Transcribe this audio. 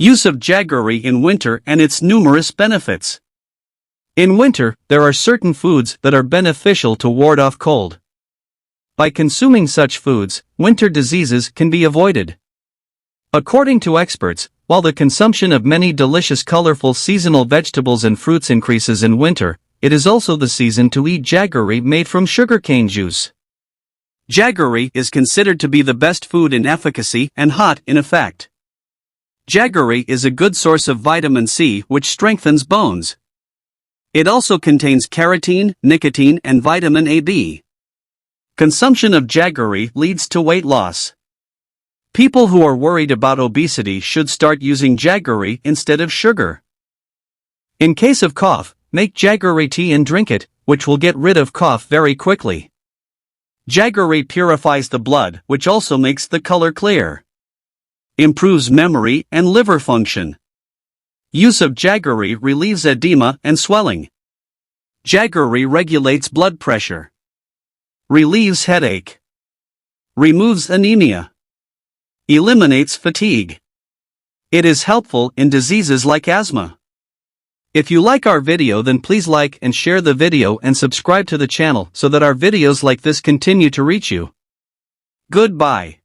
Use of jaggery in winter and its numerous benefits. In winter, there are certain foods that are beneficial to ward off cold. By consuming such foods, winter diseases can be avoided. According to experts, while the consumption of many delicious colorful seasonal vegetables and fruits increases in winter, it is also the season to eat jaggery made from sugarcane juice. Jaggery is considered to be the best food in efficacy and hot in effect. Jaggery is a good source of vitamin C which strengthens bones. It also contains carotene, nicotine and vitamin A-B. Consumption of jaggery leads to weight loss. People who are worried about obesity should start using jaggery instead of sugar. In case of cough, make jaggery tea and drink it, which will get rid of cough very quickly. Jaggery purifies the blood, which also makes the color clear. Improves memory and liver function. Use of jaggery relieves edema and swelling. Jaggery regulates blood pressure. Relieves headache. Removes anemia. Eliminates fatigue. It is helpful in diseases like asthma. If you like our video, then please like and share the video and subscribe to the channel so that our videos like this continue to reach you. Goodbye.